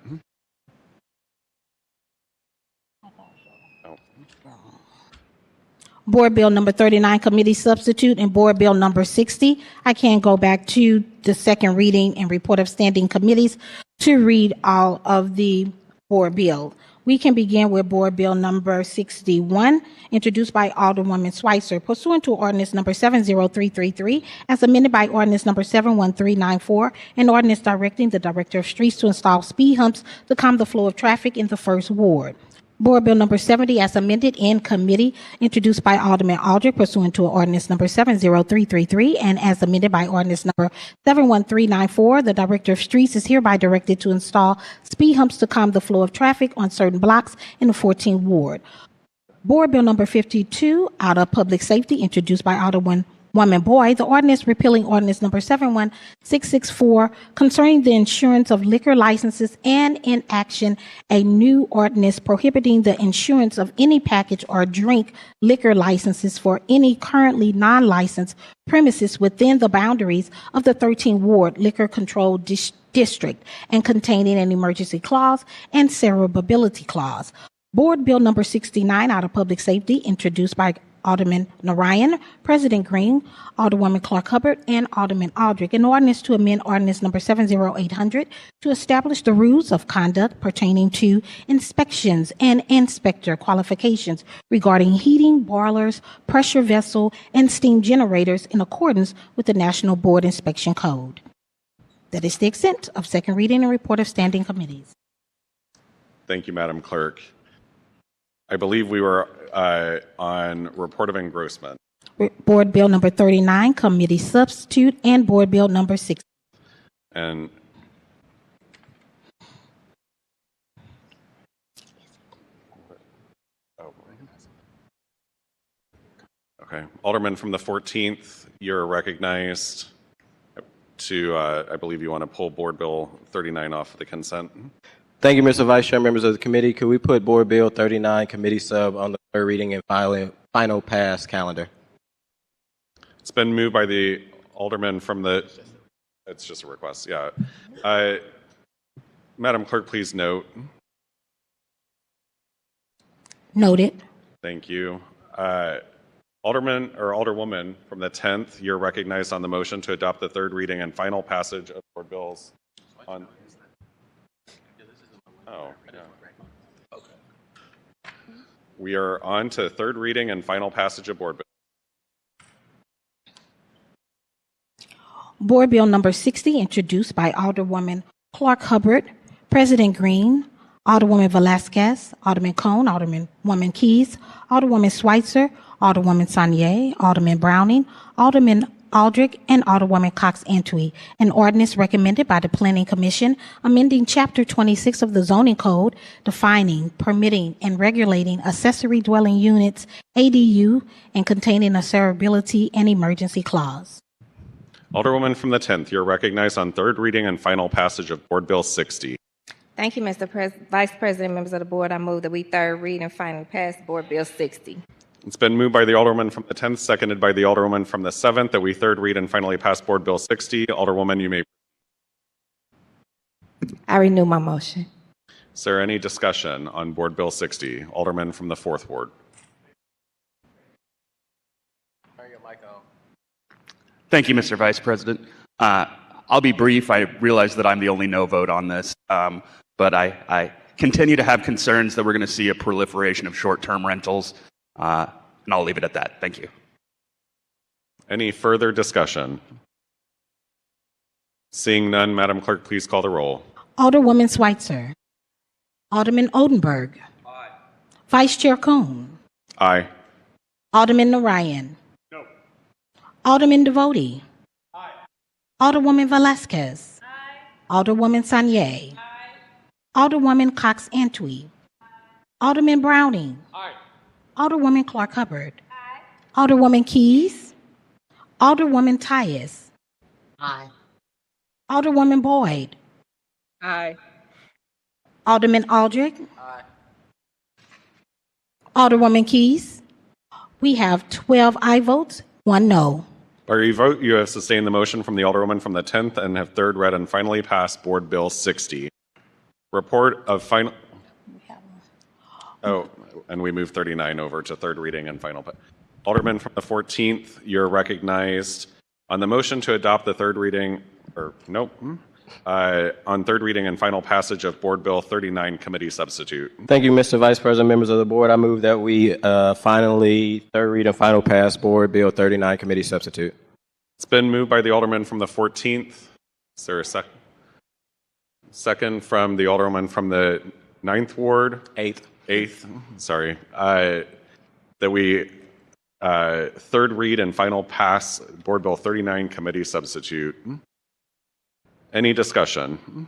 Board Bill number 39, committee substitute, and Board Bill number 60. I can go back to the second reading and report of standing committees to read all of the board bill. We can begin with Board Bill number 61, introduced by Alderwoman Schweitzer, pursuant to ordinance number 70333, as amended by ordinance number 71394, an ordinance directing the Director of Streets to install speed humps to calm the flow of traffic in the First Ward. Board Bill number 70, as amended in committee, introduced by Alderman Aldrich, pursuant to ordinance number 70333, and as amended by ordinance number 71394, the Director of Streets is hereby directed to install speed humps to calm the flow of traffic on certain blocks in the 14th Ward. Board Bill number 52, out of Public Safety, introduced by Alderwoman Boyd, the ordinance repealing ordinance number 71664 concerning the insurance of liquor licenses, and in action a new ordinance prohibiting the insurance of any package or drink liquor licenses for any currently non-licensed premises within the boundaries of the 13th Ward Liquor Control District, and containing an emergency clause and severability clause. Board Bill number 69, out of Public Safety, introduced by Alderman Narayan, President Green, Alderwoman Clark Hubbard, and Alderman Aldrich, an ordinance to amend ordinance number 70800 to establish the rules of conduct pertaining to inspections and inspector qualifications regarding heating, boilers, pressure vessel, and steam generators in accordance with the National Board Inspection Code. That is the extent of second reading and report of standing committees. Thank you, Madam Clerk. I believe we were on report of engrossment. Board Bill number 39, committee substitute, and Board Bill number 60. And okay, Alderman from the 14th, you're recognized to, I believe you want to pull Board Bill 39 off of the consent. Thank you, Mr. Vice Chair, members of the committee. Could we put Board Bill 39, committee sub, on the third reading and final pass calendar? It's been moved by the Alderman from the, it's just a request, yeah. Madam Clerk, please note. Noted. Thank you. Alderman or Alderwoman from the 10th, you're recognized on the motion to adopt the third reading and final passage of board bills on. Oh, yeah. Okay. We are on to third reading and final passage of board bills. Board Bill number 60, introduced by Alderwoman Clark Hubbard, President Green, Alderwoman Velasquez, Alderman Cone, Alderwoman Keys, Alderwoman Schweitzer, Alderwoman Sanier, Alderman Browning, Alderman Aldrich, and Alderwoman Cox-Antwi, an ordinance recommended by the Planning Commission amending Chapter 26 of the Zoning Code, defining, permitting, and regulating accessory dwelling units, ADU, and containing a severability and emergency clause. Alderwoman from the 10th, you're recognized on third reading and final passage of Board Bill 60. Thank you, Mr. Vice President, members of the board. I move that we third read and finally pass Board Bill 60. It's been moved by the Alderman from the 10th, seconded by the Alderwoman from the 7th, that we third read and finally pass Board Bill 60. Alderwoman, you may. I renew my motion. Is there any discussion on Board Bill 60? Alderman from the 4th Ward. Thank you, Mr. Vice President. I'll be brief. I realize that I'm the only no vote on this, but I continue to have concerns that we're going to see a proliferation of short-term rentals, and I'll leave it at that. Thank you. Any further discussion? Seeing none, Madam Clerk, please call the roll. Alderwoman Schweitzer. Alderman Odenberg. Aye. Vice Chair Coon. Aye. Alderman Narayan. No. Alderman Devoti. Aye. Alderwoman Velasquez. Aye. Alderwoman Sanier. Aye. Alderwoman Cox-Antwi. Aye. Alderman Browning. Aye. Alderwoman Clark Hubbard. Aye. Alderwoman Keys. Alderwoman Tyus. Aye. Alderwoman Boyd. Aye. Alderman Aldrich. Aye. Alderwoman Keys. We have 12 aye votes, 1 no. By your vote, you have sustained the motion from the Alderwoman from the 10th and have third read and finally passed Board Bill 60. Report of final. Oh, and we move 39 over to third reading and final. Alderman from the 14th, you're recognized on the motion to adopt the third reading, or nope, on third reading and final passage of Board Bill 39, committee substitute. Thank you, Mr. Vice President, members of the board. I move that we finally third read and final pass Board Bill 39, committee substitute. It's been moved by the Alderman from the 14th. Is there a second? Second from the Alderman from the 9th Ward. 8th, sorry. That we third read and final pass Board Bill 39, committee substitute. Any discussion?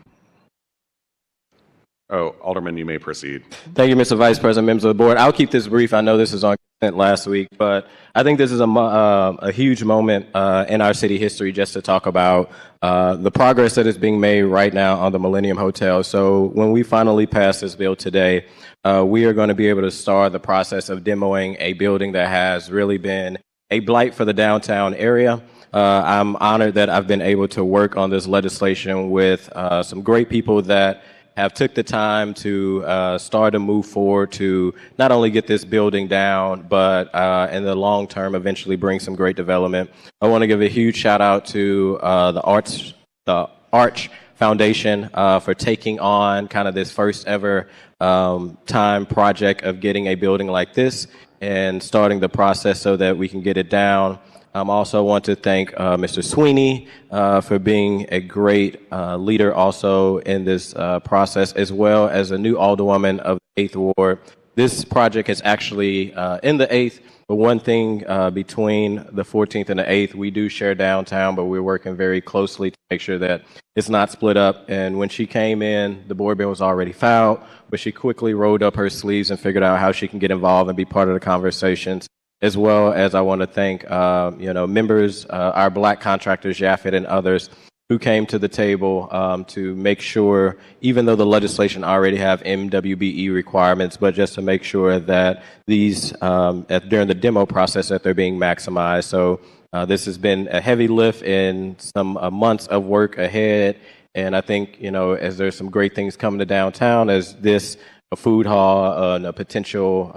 Oh, Alderman, you may proceed. Thank you, Mr. Vice President, members of the board. I'll keep this brief. I know this is on consent last week, but I think this is a huge moment in our city history just to talk about the progress that is being made right now on the Millennium Hotel. So when we finally pass this bill today, we are going to be able to start the process of demoing a building that has really been a blight for the downtown area. I'm honored that I've been able to work on this legislation with some great people that have took the time to start to move forward to not only get this building down, but in the long term, eventually bring some great development. I want to give a huge shout out to the Arch Foundation for taking on kind of this first ever time project of getting a building like this and starting the process so that we can get it down. Also want to thank Mr. Sweeney for being a great leader also in this process, as well as a new alderwoman of the 8th Ward. This project is actually in the 8th, but one thing between the 14th and the 8th, we do share downtown, but we're working very closely to make sure that it's not split up. And when she came in, the board bill was already filed, but she quickly rolled up her sleeves and figured out how she can get involved and be part of the conversations. As well as I want to thank, members, our black contractors, Jaffet and others, who came to the table to make sure, even though the legislation already have MWBE requirements, but just to make sure that these, during the demo process, that they're being maximized. So this has been a heavy lift and some months of work ahead. And I think, as there's some great things coming to downtown, as this, a food hall, and a potential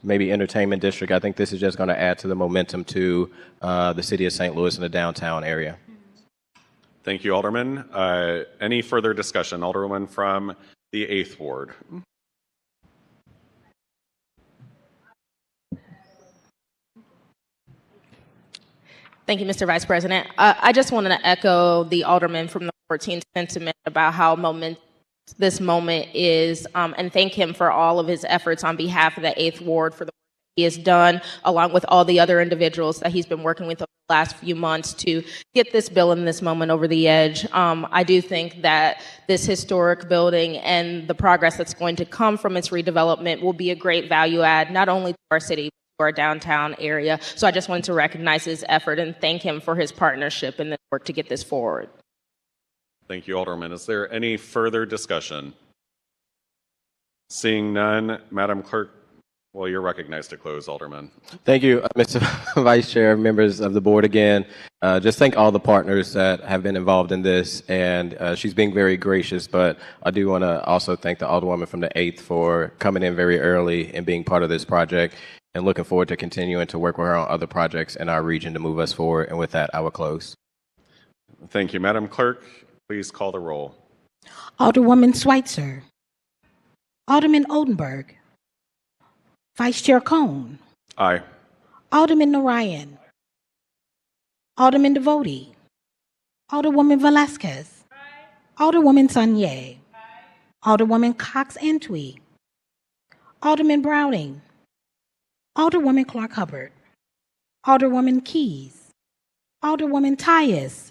maybe entertainment district, I think this is just going to add to the momentum to the city of St. Louis and the downtown area. Thank you, Alderman. Any further discussion? Alderwoman from the 8th Ward. Thank you, Mr. Vice President. I just wanted to echo the alderman from the 14th sentiment about how momentous this moment is, and thank him for all of his efforts on behalf of the 8th Ward for the work he has done, along with all the other individuals that he's been working with over the last few months to get this bill in this moment over the edge. I do think that this historic building and the progress that's going to come from its redevelopment will be a great value add, not only to our city, but to our downtown area. So I just wanted to recognize his effort and thank him for his partnership in this work to get this forward. Thank you, Alderman. Is there any further discussion? Seeing none, Madam Clerk, well, you're recognized to close, Alderman. Thank you, Mr. Vice Chair, members of the board again. Just thank all the partners that have been involved in this, and she's being very gracious, but I do want to also thank the Alderwoman from the 8th for coming in very early and being part of this project, and looking forward to continuing to work with her on other projects in our region to move us forward. And with that, I will close. Thank you, Madam Clerk. Please call the roll. Alderwoman Schweitzer. Alderman Oldenburg. Vice Chair Cohn. Aye. Alderman Narayan. Alderman Devote. Alderwoman Velasquez. Alderwoman Sanye. Alderwoman Cox-Antwi. Alderman Browning. Alderwoman Clark Hubbard. Alderwoman Keys. Alderwoman Tyus.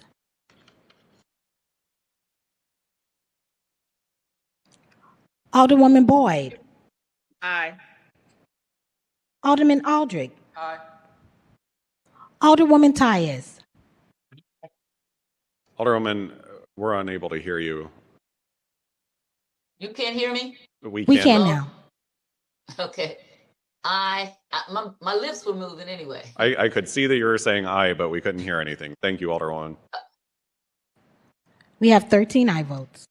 Alderwoman Boyd. Aye. Alderman Aldrich. Aye. Alderwoman Tyus. Alderwoman, we're unable to hear you. You can't hear me? We can now. Okay. My lips were moving anyway. I could see that you were saying aye, but we couldn't hear anything. Thank you, Alderwoman. We have 13 aye votes.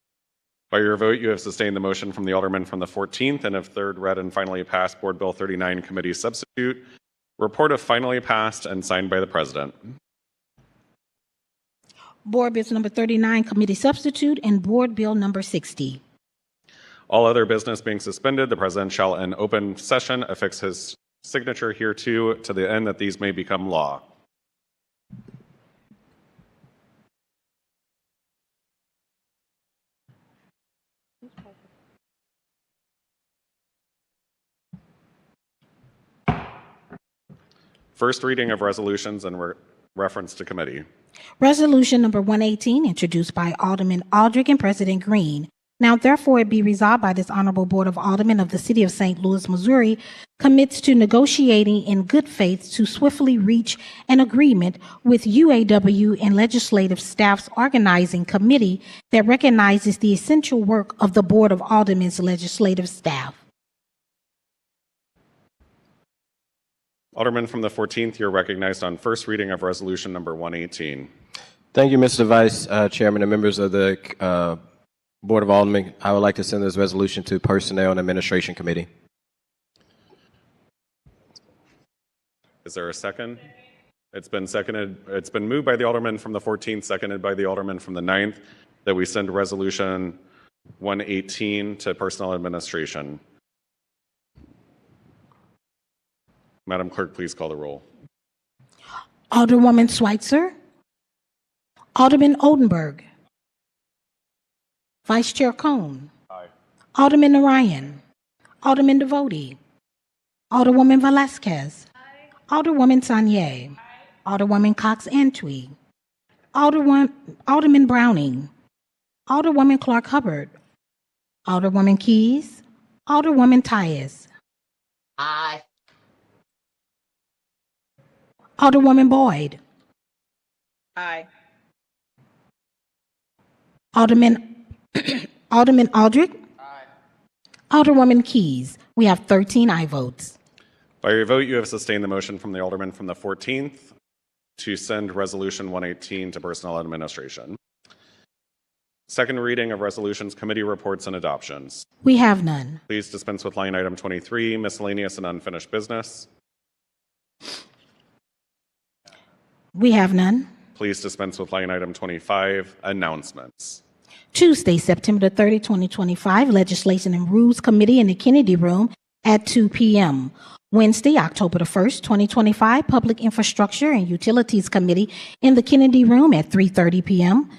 By your vote, you have sustained the motion from the Alderman from the 14th and have third read and finally passed Board Bill 39 Committee Substitute. Report of finally passed and signed by the President. Board Bill number 39, Committee Substitute, and Board Bill number 60. All other business being suspended, the President shall in open session affix his signature hereto to the end that these may become law. First reading of resolutions and reference to committee. Resolution number 118, introduced by Alderman Aldrich and President Green. Now, therefore, it be resolved by this Honorable Board of Aldermen of the City of St. Louis, Missouri, commits to negotiating in good faith to swiftly reach an agreement with UAW and Legislative Staff's Organizing Committee that recognizes the essential work of the Board of Aldermen's legislative staff. Alderman from the 14th, you're recognized on first reading of resolution number 118. Thank you, Mr. Vice Chairman and members of the Board of Aldermen. I would like to send this resolution to Personnel and Administration Committee. Is there a second? It's been seconded. It's been moved by the Alderman from the 14th, seconded by the Alderman from the 9th, that we send resolution 118 to Personnel Administration. Madam Clerk, please call the roll. Alderwoman Schweitzer, Alderman Oldenburg, Vice Chair Cohn, Alderman Narayan, Alderman Devoti, Alderwoman Velasquez, Alderwoman Sanye, Alderwoman Cox Antwi, Alderman Browning, Alderwoman Clark Hubbard, Alderwoman Keys, Alderwoman Tyus, Aye. Alderwoman Boyd, Aye. Alderman Aldrich, Alderwoman Keys. We have 13 aye votes. By your vote, you have sustained the motion from the Alderman from the 14th to send Resolution 118 to Personnel Administration. Second reading of resolutions, committee reports, and adoptions. We have none. Please dispense with line item 23, miscellaneous and unfinished business. We have none. Please dispense with line item 25, announcements. Tuesday, September the 30th, 2025, Legislation and Rules Committee in the Kennedy Room at 2 p.m. Wednesday, October the 1st, 2025, Public Infrastructure and Utilities Committee in the Kennedy Room at 3:30 p.m.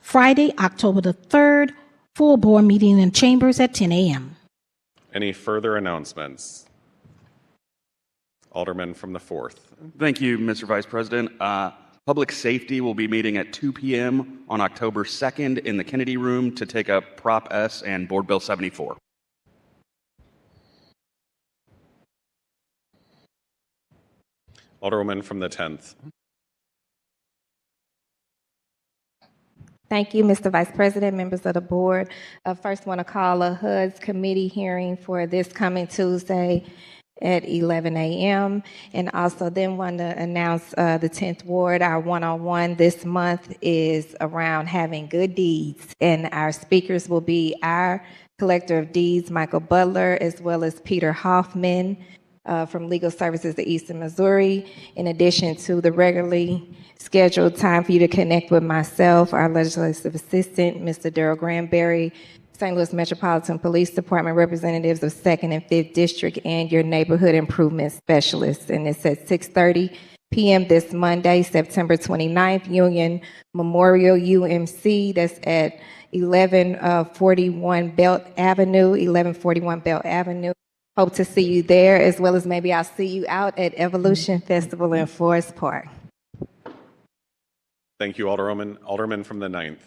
Friday, October the 3rd, full board meeting in chambers at 10 a.m. Any further announcements? Alderman from the 4th. Thank you, Mr. Vice President. Public Safety will be meeting at 2 p.m. on October 2nd in the Kennedy Room to take up Prop S and Board Bill 74. Alderwoman from the 10th. Thank you, Mr. Vice President, members of the board. First, want to call a HUD's committee hearing for this coming Tuesday at 11 a.m. And also then want to announce the 10th Ward. Our one-on-one this month is around having good deeds. And our speakers will be our Collector of Deeds, Michael Butler, as well as Peter Hoffman from Legal Services of Eastern Missouri, in addition to the regularly scheduled time for you to connect with myself, our legislative assistant, Mr. Darrell Granberry, St. Louis Metropolitan Police Department representatives of 2nd and 5th District, and your neighborhood improvement specialists. And it's at 6:30 p.m. this Monday, September 29th, Union Memorial UMC. That's at 1141 Belt Avenue, 1141 Belt Avenue. Hope to see you there, as well as maybe I'll see you out at Evolution Festival in Forest Park. Thank you, Alderwoman. Alderman from the 9th.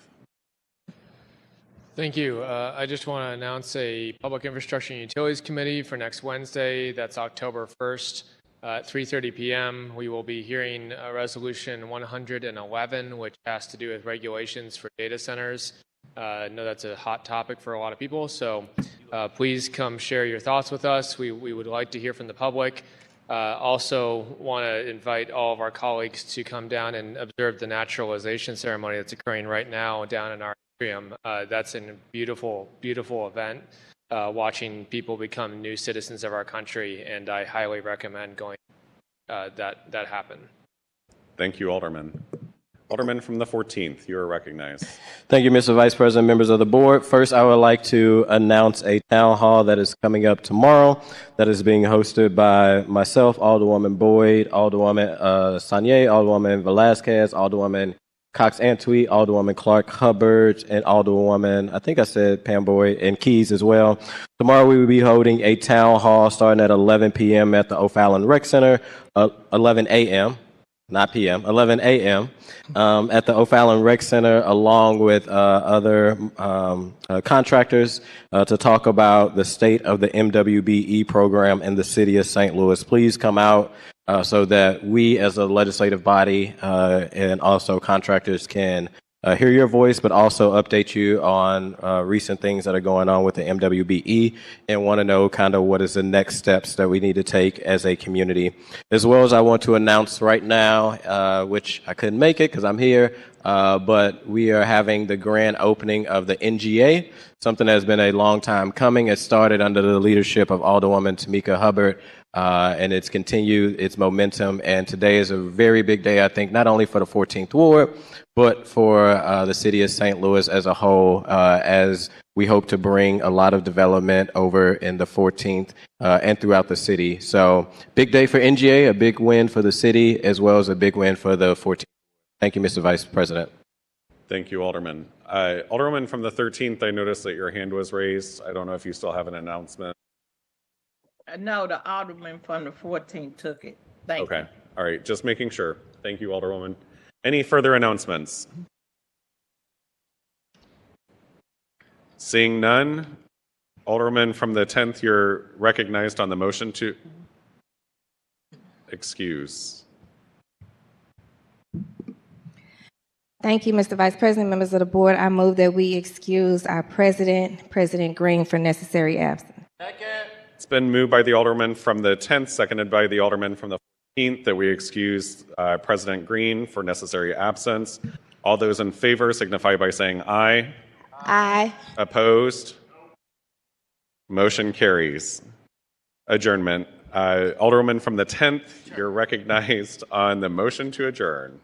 Thank you. I just want to announce a Public Infrastructure and Utilities Committee for next Wednesday. That's October 1st at 3:30 p.m. We will be hearing Resolution 111, which has to do with regulations for data centers. I know that's a hot topic for a lot of people, so please come share your thoughts with us. We would like to hear from the public. Also want to invite all of our colleagues to come down and observe the naturalization ceremony that's occurring right now down in our atrium. That's a beautiful, beautiful event, watching people become new citizens of our country, and I highly recommend going that happen. Thank you, Alderman. Alderman from the 14th, you are recognized. Thank you, Mr. Vice President, members of the board. First, I would like to announce a town hall that is coming up tomorrow that is being hosted by myself, Alderwoman Boyd, Alderwoman Sanye, Alderwoman Velasquez, Alderwoman Cox Antwi, Alderwoman Clark Hubbard, and Alderwoman, I think I said Pam Boyd, and Keys as well. Tomorrow we will be holding a town hall starting at 11 p.m. at the O'Fallon Rec Center, 11 a.m., not p.m., 11 a.m. At the O'Fallon Rec Center, along with other contractors to talk about the state of the MWBE program in the city of St. Louis. Please come out so that we as a legislative body and also contractors can hear your voice, but also update you on recent things that are going on with the MWBE and want to know kind of what is the next steps that we need to take as a community. As well as I want to announce right now, which I couldn't make it because I'm here, but we are having the grand opening of the NGA, something that has been a long time coming. It started under the leadership of Alderwoman Tamika Hubbard, and it's continued its momentum. And today is a very big day, I think, not only for the 14th Ward, but for the city of St. Louis as a whole, as we hope to bring a lot of development over in the 14th and throughout the city. So big day for NGA, a big win for the city, as well as a big win for the 14th. Thank you, Mr. Vice President. Thank you, Alderman. Alderman from the 13th, I noticed that your hand was raised. I don't know if you still have an announcement. No, the Alderman from the 14th took it. Thank you. Okay. All right. Just making sure. Thank you, Alderwoman. Any further announcements? Seeing none, Alderman from the 10th, you're recognized on the motion to excuse. Thank you, Mr. Vice President, members of the board. I move that we excuse our president, President Green, for necessary absence. It's been moved by the Alderman from the 10th, seconded by the Alderman from the 14th, that we excuse President Green for necessary absence. All those in favor signify by saying aye. Aye. Opposed? Motion carries. Adjournment. Alderwoman from the 10th, you're recognized on the motion to adjourn.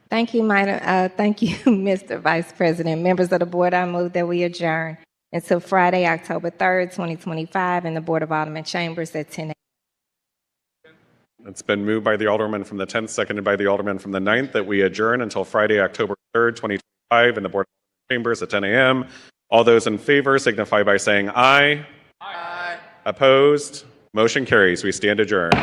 Thank you, Mr. Vice President. Members of the board, I move that we adjourn until Friday, October 3rd, 2025, in the Board of Alderman chambers at 10 a.m. It's been moved by the Alderman from the 10th, seconded by the Alderman from the 9th, that we adjourn until Friday, October 3rd, 2025, in the Board of Alderman chambers at 10 a.m. All those in favor signify by saying aye. Aye. Opposed? Motion carries. We stand adjourned.